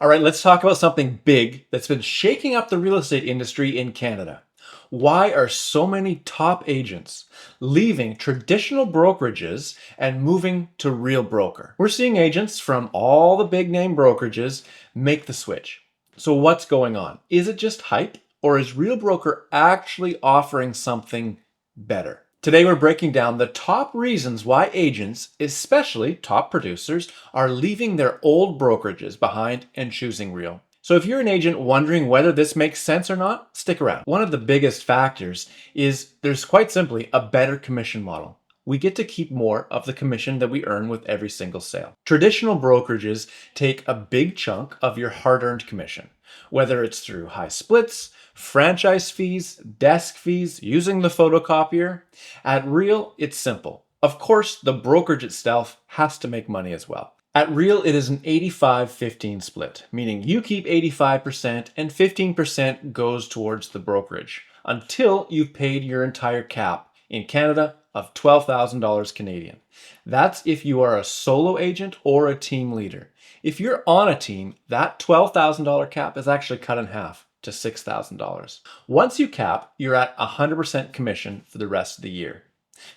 All right, let's talk about something big that's been shaking up the real estate industry in Canada. Why are so many top agents leaving traditional brokerages and moving to Real Broker? We're seeing agents from all the big name brokerages make the switch. So what's going on? Is it just hype, or is Real Broker actually offering something better? Today we're breaking down the top reasons why agents, especially top producers, are leaving their old brokerages behind and choosing Real. So if you're an agent wondering whether this makes sense or not, stick around. One of the biggest factors is there's quite simply a better commission model. We get to keep more of the commission that we earn with every single sale. Traditional brokerages take a big chunk of your hard-earned commission, whether it's through high splits, franchise fees, desk fees, using the photocopier. At Real, it's simple. Of course, the brokerage itself has to make money as well. At Real, it is an 85-15 split, meaning you keep 85% and 15% goes towards the brokerage until you've paid your entire cap in Canada of $12,000 Canadian. That's if you are a solo agent or a team leader. If you're on a team, that $12,000 cap is actually cut in half to $6,000. Once you cap, you're at 100% commission for the rest of the year.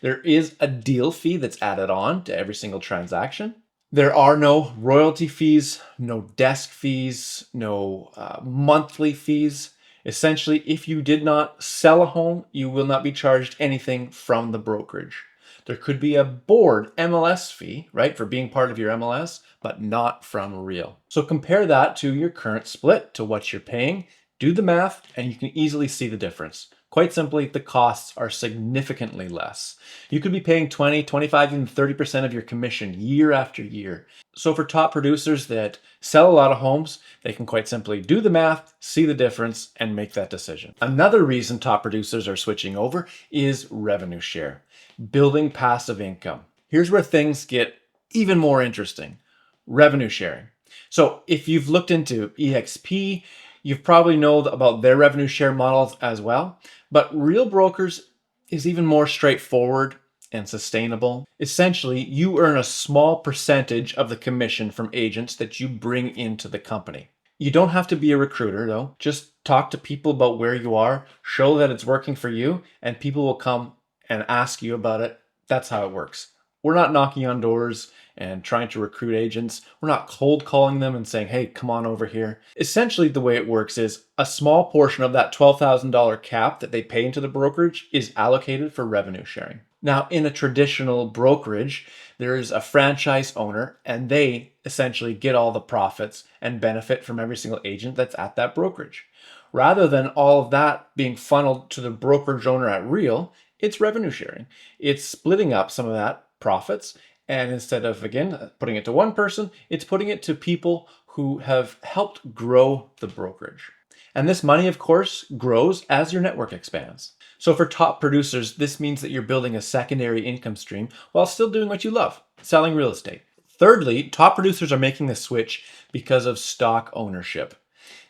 There is a deal fee that's added on to every single transaction. There are no royalty fees, no desk fees, no monthly fees. Essentially, if you did not sell a home, you will not be charged anything from the brokerage. There could be a board MLS fee, right, for being part of your MLS, but not from Real. So compare that to your current split, to what you're paying. Do the math, and you can easily see the difference. Quite simply, the costs are significantly less. You could be paying 20, 25, even 30% of your commission year after year. So for top producers that sell a lot of homes, they can quite simply do the math, see the difference, and make that decision. Another reason top producers are switching over is revenue share, building passive income. Here's where things get even more interesting. Revenue sharing. So if you've looked into EXP, you've probably know about their revenue share models as well, but Real Brokers is even more straightforward and sustainable. Essentially, you earn a small percentage of the commission from agents that you bring into the company. You don't have to be a recruiter though. Just talk to people about where you are, show that it's working for you, and people will come and ask you about it. That's how it works. We're not knocking on doors and trying to recruit agents. We're not cold calling them and saying, hey, come on over here. Essentially, the way it works is a small portion of that $12,000 cap that they pay into the brokerage is allocated for revenue sharing. Now, in a traditional brokerage, there is a franchise owner and they essentially get all the profits and benefit from every single agent that's at that brokerage. Rather than all of that being funneled to the brokerage owner at Real, it's revenue sharing. It's splitting up some of that profits, and instead of, again, putting it to one person, it's putting it to people who have helped grow the brokerage. And this money, of course, grows as your network expands. So for top producers, this means that you're building a secondary income stream while still doing what you love, selling real estate. Thirdly, top producers are making the switch because of stock ownership.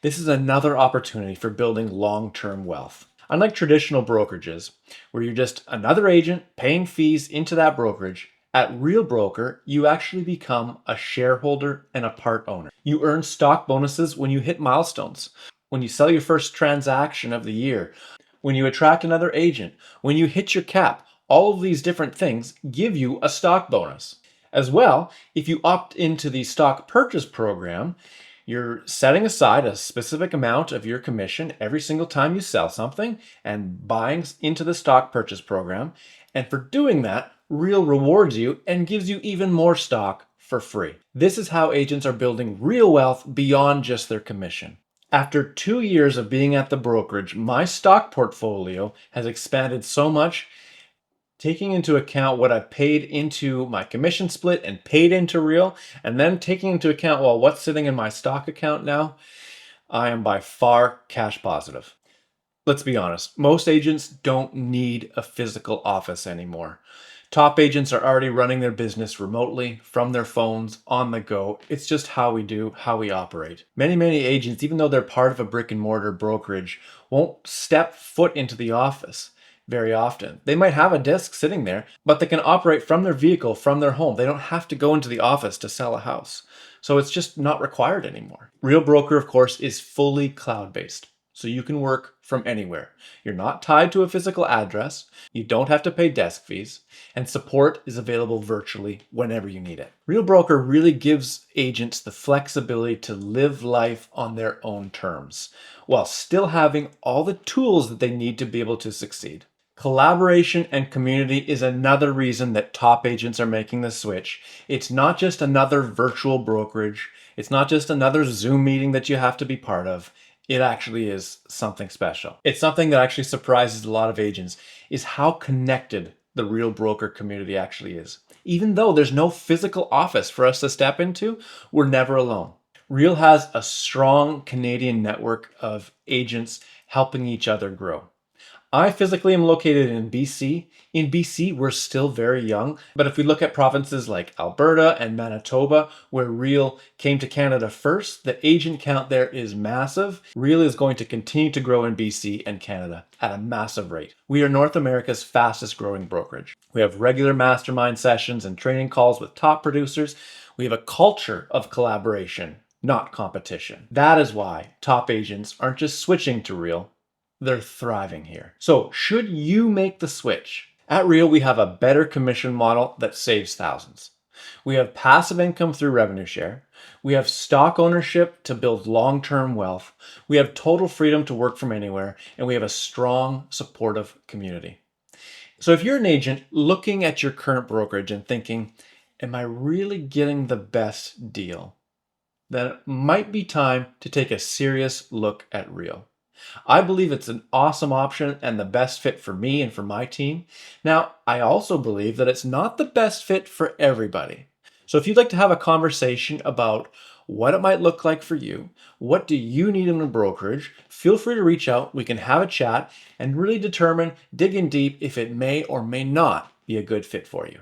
This is another opportunity for building long-term wealth. Unlike traditional brokerages, where you're just another agent paying fees into that brokerage, at Real Broker, you actually become a shareholder and a part owner. You earn stock bonuses when you hit milestones, when you sell your first transaction of the year, when you attract another agent, when you hit your cap. All of these different things give you a stock bonus. As well, if you opt into the stock purchase program, you're setting aside a specific amount of your commission every single time you sell something and buying into the stock purchase program. And for doing that, Real rewards you and gives you even more stock for free. This is how agents are building real wealth beyond just their commission. After 2 years of being at the brokerage, my stock portfolio has expanded so much. Taking into account what I've paid into my commission split and paid into Real, and then taking into account, well, what's sitting in my stock account now, I am by far cash positive. Let's be honest, most agents don't need a physical office anymore. Top agents are already running their business remotely, from their phones, on the go. It's just how we operate. Many agents, even though they're part of a brick and mortar brokerage, won't step foot into the office very often. They might have a desk sitting there, but they can operate from their vehicle, from their home. They don't have to go into the office to sell a house. So it's just not required anymore. Real Broker, of course, is fully cloud-based, so you can work from anywhere. You're not tied to a physical address, you don't have to pay desk fees, and support is available virtually whenever you need it. Real Broker really gives agents the flexibility to live life on their own terms, while still having all the tools that they need to be able to succeed. Collaboration and community is another reason that top agents are making the switch. It's not just another virtual brokerage. It's not just another Zoom meeting that you have to be part of. It actually is something special. It's something that actually surprises a lot of agents is how connected the Real Broker community actually is. Even though there's no physical office for us to step into, we're never alone. Real has a strong Canadian network of agents helping each other grow. I physically am located in BC. In BC, we're still very young, but if we look at provinces like Alberta and Manitoba, where Real came to Canada first, the agent count there is massive. Real is going to continue to grow in BC and Canada at a massive rate. We are North America's fastest growing brokerage. We have regular mastermind sessions and training calls with top producers. We have a culture of collaboration, not competition. That is why top agents aren't just switching to Real, they're thriving here. So should you make the switch? At Real, we have a better commission model that saves thousands. We have passive income through revenue share. We have stock ownership to build long-term wealth. We have total freedom to work from anywhere, and we have a strong, supportive community. So if you're an agent looking at your current brokerage and thinking, am I really getting the best deal? Then it might be time to take a serious look at Real. I believe it's an awesome option and the best fit for me and for my team. Now, I also believe that it's not the best fit for everybody. So if you'd like to have a conversation about what it might look like for you, what do you need in a brokerage, feel free to reach out. We can have a chat and really determine, dig in deep if it may or may not be a good fit for you.